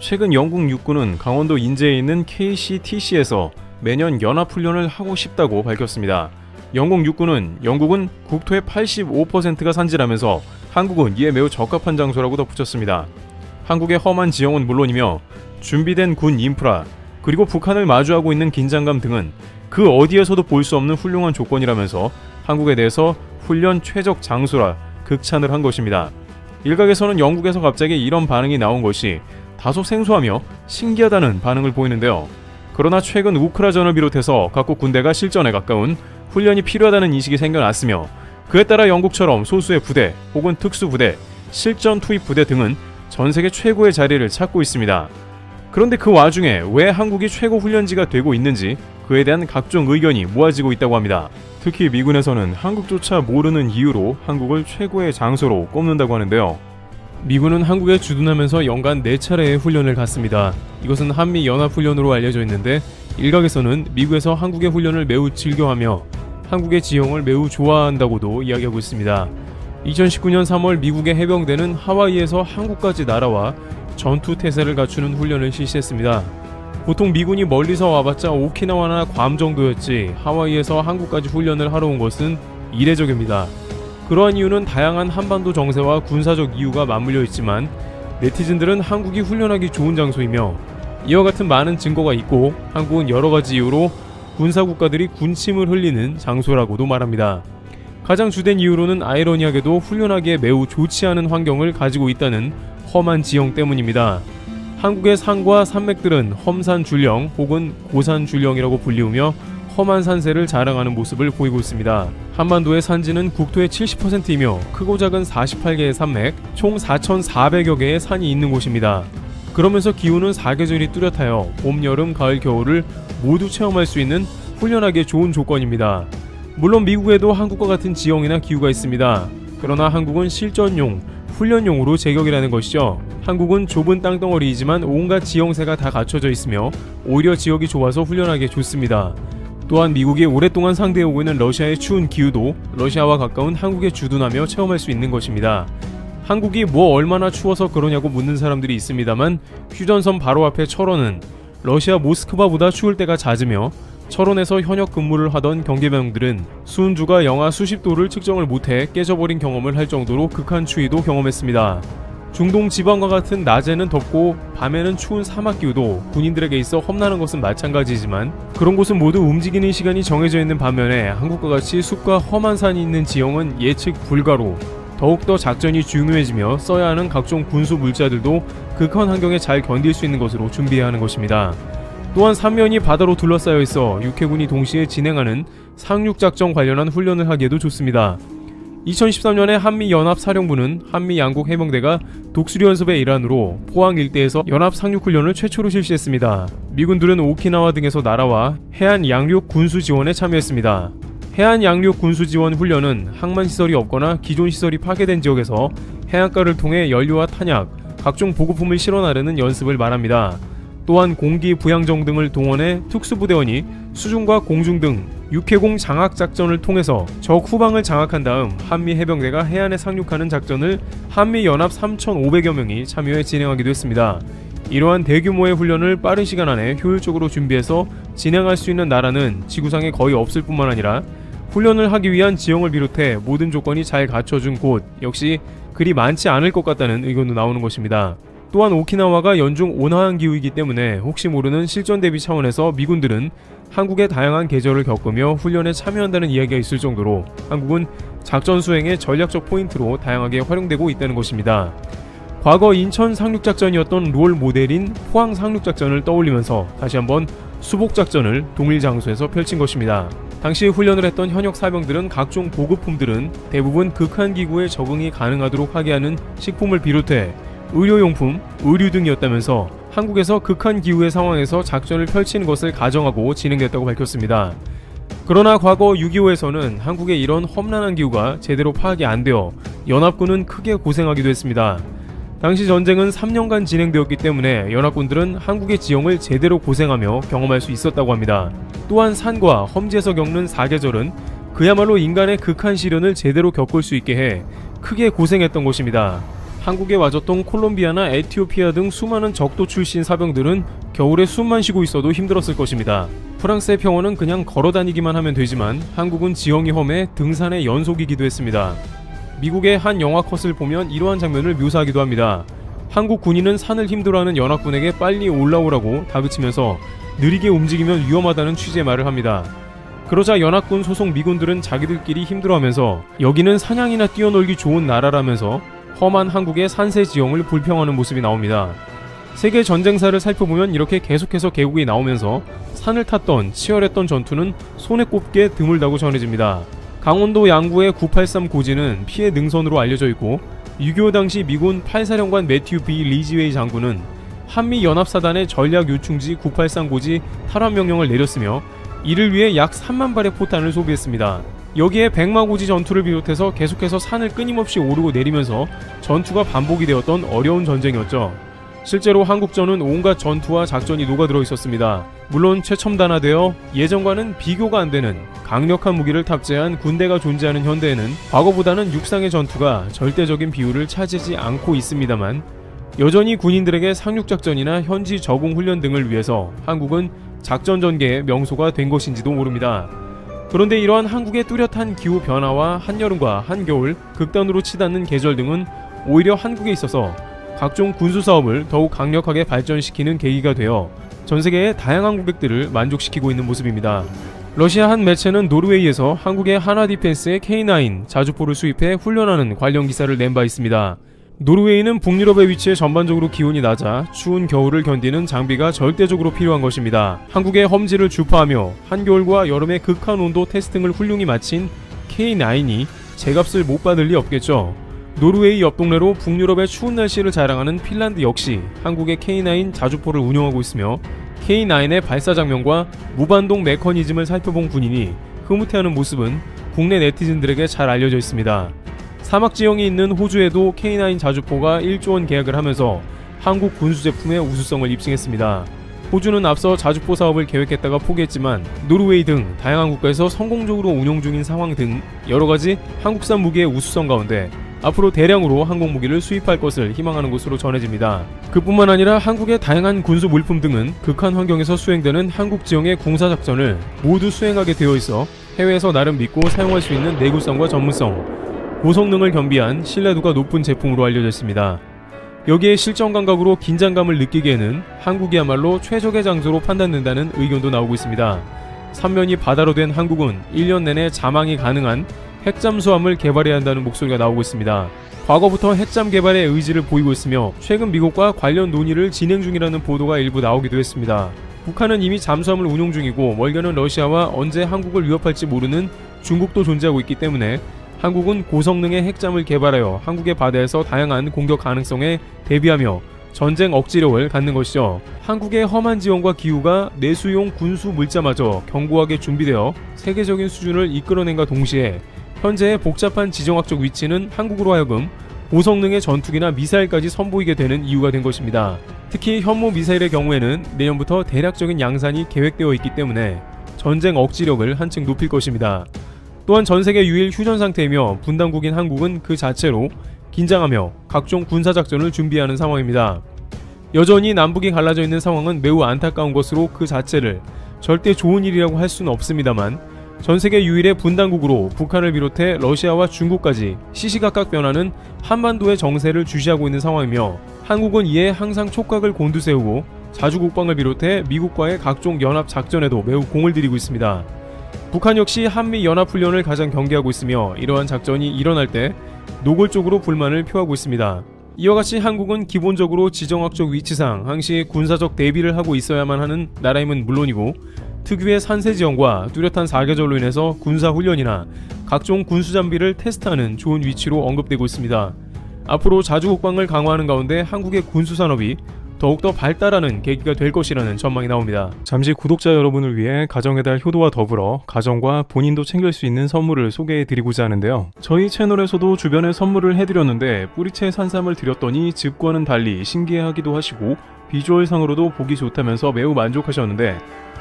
최근 영국 육군은 강원도 인제에 있는 KCTC에서 매년 연합훈련을 하고 싶다고 밝혔습니다. 영국 육군은 영국은 국토의 85%가 산지라면서 한국은 이에 매우 적합한 장소라고 덧붙였습니다. 한국의 험한 지형은 물론이며 준비된 군 인프라, 그리고 북한을 마주하고 있는 긴장감 등은 그 어디에서도 볼 수 없는 훌륭한 조건이라면서 한국에 대해서 훈련 최적 장소라 극찬을 한 것입니다. 일각에서는 영국에서 갑자기 이런 반응이 나온 것이 다소 생소하며 신기하다는 반응을 보이는데요. 그러나 최근 우크라전을 비롯해서 각국 군대가 실전에 가까운 훈련이 필요하다는 인식이 생겨났으며 그에 따라 영국처럼 소수의 부대 혹은 특수부대, 실전 투입 부대 등은 전 세계 최고의 자리를 찾고 있습니다. 그런데 그 와중에 왜 한국이 최고 훈련지가 되고 있는지 그에 대한 각종 의견이 모아지고 있다고 합니다. 특히 미군에서는 한국조차 모르는 이유로 한국을 최고의 장소로 꼽는다고 하는데요. 미군은 한국에 주둔하면서 연간 4차례의 훈련을 갖습니다. 이것은 한미연합훈련으로 알려져 있는데 일각에서는 미국에서 한국의 훈련을 매우 즐겨하며 한국의 지형을 매우 좋아한다고도 이야기하고 있습니다. 2019년 3월 미국의 해병대는 하와이에서 한국까지 날아와 전투태세를 갖추는 훈련을 실시했습니다. 보통 미군이 멀리서 와봤자 오키나와나 괌 정도였지 하와이에서 한국까지 훈련을 하러 온 것은 이례적입니다. 그러한 이유는 다양한 한반도 정세와 군사적 이유가 맞물려 있지만 네티즌들은 한국이 훈련하기 좋은 장소이며 이와 같은 많은 증거가 있고 한국은 여러가지 이유로 군사국가들이 군침을 흘리는 장소라고도 말합니다. 가장 주된 이유로는 아이러니하게도 훈련하기에 매우 좋지 않은 환경을 가지고 있다는 험한 지형 때문입니다. 한국의 산과 산맥들은 험산줄령 혹은 고산줄령이라고 불리우며 험한 산세를 자랑하는 모습을 보이고 있습니다. 한반도의 산지는 국토의 70%이며 크고 작은 48개의 산맥, 총 4,400여 개의 산이 있는 곳입니다. 그러면서 기후는 4계절이 뚜렷하여 봄, 여름, 가을, 겨울을 모두 체험할 수 있는 훈련하기에 좋은 조건입니다. 물론 미국에도 한국과 같은 지형이나 기후가 있습니다. 그러나 한국은 실전용, 훈련용으로 제격이라는 것이죠. 한국은 좁은 땅덩어리이지만 온갖 지형새가 다 갖춰져 있으며 오히려 지역이 좁아서 훈련하기에 좋습니다. 또한 미국이 오랫동안 상대해오고 있는 러시아의 추운 기후도 러시아와 가까운 한국에 주둔하며 체험할 수 있는 것입니다. 한국이 뭐 얼마나 추워서 그러냐고 묻는 사람들이 있습니다만 휴전선 바로 앞의 철원은 러시아 모스크바보다 추울 때가 잦으며 철원에서 현역 근무를 하던 경계병들은 수은주가 영하 수십 도를 측정을 못해 깨져버린 경험을 할 정도로 극한 추위도 경험했습니다. 중동 지방과 같은 낮에는 덥고 밤에는 추운 사막 기후도 군인들에게 있어 험난한 것은 마찬가지지만 그런 곳은 모두 움직이는 시간이 정해져 있는 반면에 한국과 같이 숲과 험한 산이 있는 지형은 예측 불가로 더욱더 작전이 중요해지며 써야 하는 각종 군수 물자들도 극한 환경에 잘 견딜 수 있는 것으로 준비해야 하는 것입니다. 또한 삼면이 바다로 둘러싸여 있어 육해군이 동시에 진행하는 상륙작전 관련한 훈련을 하기에도 좋습니다. 2013년에 한미연합사령부는 한미 양국 해병대가 독수리 연습의 일환으로 포항 일대에서 연합 상륙훈련을 최초로 실시했습니다. 미군들은 오키나와 등에서 날아와 해안 양륙 군수 지원에 참여했습니다. 해안 양륙 군수 지원 훈련은 항만 시설이 없거나 기존 시설이 파괴된 지역에서 해안가를 통해 연료와 탄약, 각종 보급품을 실어 나르는 연습을 말합니다. 또한 공기 부양정 등을 동원해 특수부대원이 수중과 공중 등 육해공 장악 작전을 통해서 적 후방을 장악한 다음 한미 해병대가 해안에 상륙하는 작전을 한미 연합 3,500여 명이 참여해 진행하기도 했습니다. 이러한 대규모의 훈련을 빠른 시간 안에 효율적으로 준비해서 진행할 수 있는 나라는 지구상에 거의 없을 뿐만 아니라 훈련을 하기 위한 지형을 비롯해 모든 조건이 잘 갖춰준 곳 역시 그리 많지 않을 것 같다는 의견도 나오는 것입니다. 또한 오키나와가 연중 온화한 기후이기 때문에 혹시 모르는 실전 대비 차원에서 미군들은 한국의 다양한 계절을 겪으며 훈련에 참여한다는 이야기가 있을 정도로 한국은 작전 수행의 전략적 포인트로 다양하게 활용되고 있다는 것입니다. 과거 인천 상륙작전이었던 롤 모델인 포항 상륙작전을 떠올리면서 다시 한번 수복작전을 동일 장소에서 펼친 것입니다. 당시 훈련을 했던 현역 사병들은 각종 보급품들은 대부분 극한 기후에 적응이 가능하도록 하게 하는 식품을 비롯해 의료용품, 의류 등이었다면서 한국에서 극한 기후의 상황에서 작전을 펼치는 것을 가정하고 진행됐다고 밝혔습니다. 그러나 과거 6.25에서는 한국의 이런 험난한 기후가 제대로 파악이 안 되어 연합군은 크게 고생하기도 했습니다. 당시 전쟁은 3년간 진행되었기 때문에 연합군들은 한국의 지형을 제대로 고생하며 경험할 수 있었다고 합니다. 또한 산과 험지에서 겪는 사계절은 그야말로 인간의 극한 시련을 제대로 겪을 수 있게 해 크게 고생했던 것입니다. 한국에 와줬던 콜롬비아나 에티오피아 등 수많은 적도 출신 사병들은 겨울에 숨만 쉬고 있어도 힘들었을 것입니다. 프랑스의 평원은 그냥 걸어다니기만 하면 되지만 한국은 지형이 험해 등산의 연속이기도 했습니다. 미국의 한 영화 컷을 보면 이러한 장면을 묘사하기도 합니다. 한국 군인은 산을 힘들어하는 연합군에게 빨리 올라오라고 다그치면서 느리게 움직이면 위험하다는 취지의 말을 합니다. 그러자 연합군 소속 미군들은 자기들끼리 힘들어하면서 여기는 사냥이나 뛰어놀기 좋은 나라라면서 험한 한국의 산세 지형을 불평하는 모습이 나옵니다. 세계 전쟁사를 살펴보면 이렇게 계속해서 계곡이 나오면서 산을 탔던 치열했던 전투는 손에 꼽게 드물다고 전해집니다. 강원도 양구의 983 고지는 피해 능선으로 알려져 있고 6.25 당시 미군 8사령관 매튜 B 리지웨이 장군은 한미연합사단의 전략 요충지 983 고지 탈환 명령을 내렸으며 이를 위해 약 3만 발의 포탄을 소비했습니다. 여기에 백마고지 전투를 비롯해서 계속해서 산을 끊임없이 오르고 내리면서 전투가 반복이 되었던 어려운 전쟁이었죠. 실제로 한국전은 온갖 전투와 작전이 녹아들어 있었습니다. 물론 최첨단화되어 예전과는 비교가 안 되는 강력한 무기를 탑재한 군대가 존재하는 현대에는 과거보다는 육상의 전투가 절대적인 비율을 차지하지 않고 있습니다만 여전히 군인들에게 상륙작전이나 현지 적응 훈련 등을 위해서 한국은 작전 전개의 명소가 된 것인지도 모릅니다. 그런데 이러한 한국의 뚜렷한 기후 변화와 한여름과 한겨울, 극단으로 치닫는 계절 등은 오히려 한국에 있어서 각종 군수 사업을 더욱 강력하게 발전시키는 계기가 되어 전 세계의 다양한 고객들을 만족시키고 있는 모습입니다. 러시아 한 매체는 노르웨이에서 한국의 한화 디펜스의 K9 자주포를 수입해 훈련하는 관련 기사를 낸 바 있습니다. 노르웨이는 북유럽에 위치해 전반적으로 기온이 낮아 추운 겨울을 견디는 장비가 절대적으로 필요한 것입니다. 한국의 험지를 주파하며 한겨울과 여름의 극한 온도 테스팅을 훌륭히 마친 K9이 제값을 못 받을 리 없겠죠. 노르웨이 옆 동네로 북유럽의 추운 날씨를 자랑하는 핀란드 역시 한국의 K9 자주포를 운용하고 있으며 K9의 발사 장면과 무반동 메커니즘을 살펴본 군인이 흐뭇해하는 모습은 국내 네티즌들에게 잘 알려져 있습니다. 사막 지형이 있는 호주에도 K9 자주포가 1조 원 계약을 하면서 한국 군수 제품의 우수성을 입증했습니다. 호주는 앞서 자주포 사업을 계획했다가 포기했지만 노르웨이 등 다양한 국가에서 성공적으로 운용 중인 상황 등 여러가지 한국산 무기의 우수성 가운데 앞으로 대량으로 항공 무기를 수입할 것을 희망하는 것으로 전해집니다. 그뿐만 아니라 한국의 다양한 군수 물품 등은 극한 환경에서 수행되는 한국 지형의 군사작전을 모두 수행하게 되어 있어 해외에서 나름 믿고 사용할 수 있는 내구성과 전문성, 고성능을 겸비한 신뢰도가 높은 제품으로 알려져 있습니다. 여기에 실전 감각으로 긴장감을 느끼기에는 한국이야말로 최적의 장소로 판단된다는 의견도 나오고 있습니다. 삼면이 바다로 된 한국은 1년 내내 자망이 가능한 핵잠수함을 개발해야 한다는 목소리가 나오고 있습니다. 과거부터 핵잠 개발에 의지를 보이고 있으며 최근 미국과 관련 논의를 진행 중이라는 보도가 일부 나오기도 했습니다. 북한은 이미 잠수함을 운용 중이고 멀게는 러시아와 언제 한국을 위협할지 모르는 중국도 존재하고 있기 때문에 한국은 고성능의 핵잠을 개발하여 한국의 바다에서 다양한 공격 가능성에 대비하며 전쟁 억지력을 갖는 것이죠. 한국의 험한 지형과 기후가 내수용 군수 물자마저 견고하게 준비되어 세계적인 수준을 이끌어낸과 동시에 현재의 복잡한 지정학적 위치는 한국으로 하여금 고성능의 전투기나 미사일까지 선보이게 되는 이유가 된 것입니다. 특히 현무 미사일의 경우에는 내년부터 대략적인 양산이 계획되어 있기 때문에 전쟁 억지력을 한층 높일 것입니다. 또한 전세계 유일 휴전 상태이며 분단국인 한국은 그 자체로 긴장하며 각종 군사작전을 준비하는 상황입니다. 여전히 남북이 갈라져 있는 상황은 매우 안타까운 것으로 그 자체를 절대 좋은 일이라고 할 수는 없습니다만 전세계 유일의 분단국으로 북한을 비롯해 러시아와 중국까지 시시각각 변하는 한반도의 정세를 주시하고 있는 상황이며 한국은 이에 항상 촉각을 곤두세우고 자주국방을 비롯해 미국과의 각종 연합 작전에도 매우 공을 들이고 있습니다. 북한 역시 한미연합훈련을 가장 경계하고 있으며 이러한 작전이 일어날 때 노골적으로 불만을 표하고 있습니다. 이와 같이 한국은 기본적으로 지정학적 위치상 항시 군사적 대비를 하고 있어야만 하는 나라임은 물론이고 특유의 산세지형과 뚜렷한 사계절로 인해서 군사훈련이나 각종 군수장비를 테스트하는 좋은 위치로 언급되고 있습니다. 앞으로 자주국방을 강화하는 가운데 한국의 군수산업이 더욱더 발달하는 계기가 될 것이라는 전망이 나옵니다. 잠시 구독자 여러분을 위해 가정의 달 효도와 더불어 가정과 본인도 챙길 수 있는 선물을 소개해드리고자 하는데요. 저희 채널에서도 주변에 선물을 해드렸는데 뿌리채 산삼을 드렸더니 즙과는 달리 신기해하기도 하시고 비주얼상으로도 보기 좋다면서 매우 만족하셨는데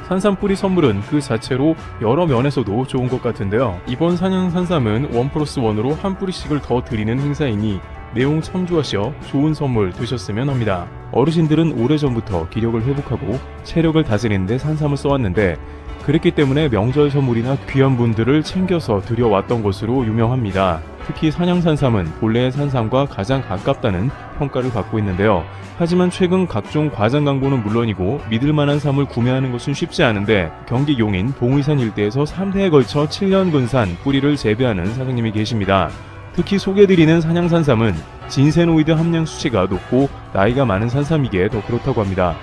산삼 뿌리 선물은 그 자체로 여러 면에서도 좋은 것 같은데요. 이번 산양 산삼은 1+1으로 한 뿌리씩을 더 드리는 행사이니 내용 참조하셔 좋은 선물 되셨으면 합니다. 어르신들은 오래전부터 기력을 회복하고 체력을 다스리는 데 산삼을 써왔는데 그랬기 때문에 명절 선물이나 귀한 분들을 챙겨서 드려왔던 것으로 유명합니다. 특히 산양산삼은 본래의 산삼과 가장 가깝다는 평가를 받고 있는데요. 하지만 최근 각종 과장 광고는 물론이고 믿을만한 삼을 구매하는 것은 쉽지 않은데 경기 용인 봉의산 일대에서 3대에 걸쳐 7년근 산 뿌리를 재배하는 사장님이 계십니다. 특히 소개드리는 산양산삼은 진세노이드 함량 수치가 높고 나이가 많은 산삼이기에 더 그렇다고 합니다.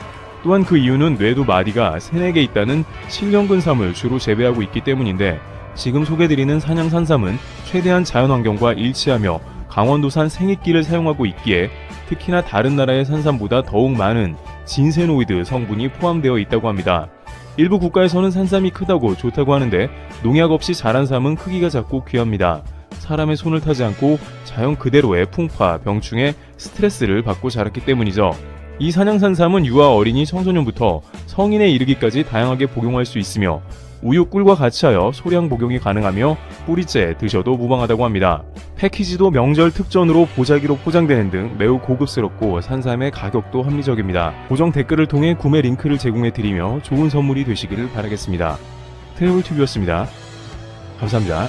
또한 그 이유는 뇌도 마디가 3, 4개 있다는 7년근삼을 주로 재배하고 있기 때문인데 지금 소개드리는 산양산삼은 최대한 자연환경과 일치하며 강원도산 생익기를 사용하고 있기에 특히나 다른 나라의 산삼보다 더욱 많은 진세노이드 성분이 포함되어 있다고 합니다. 일부 국가에서는 산삼이 크다고 좋다고 하는데 농약 없이 자란 삼은 크기가 작고 귀합니다. 사람의 손을 타지 않고 자연 그대로의 풍파, 병충해, 스트레스를 받고 자랐기 때문이죠. 이 산양산삼은 유아 어린이 청소년부터 성인에 이르기까지 다양하게 복용할 수 있으며 우유, 꿀과 같이 하여 소량 복용이 가능하며 뿌리째 드셔도 무방하다고 합니다. 패키지도 명절 특전으로 보자기로 포장되는 등 매우 고급스럽고 산삼의 가격도 합리적입니다. 고정 댓글을 통해 구매 링크를 제공해드리며 좋은 선물이 되시기를 바라겠습니다. 트래블튜브였습니다. 감사합니다.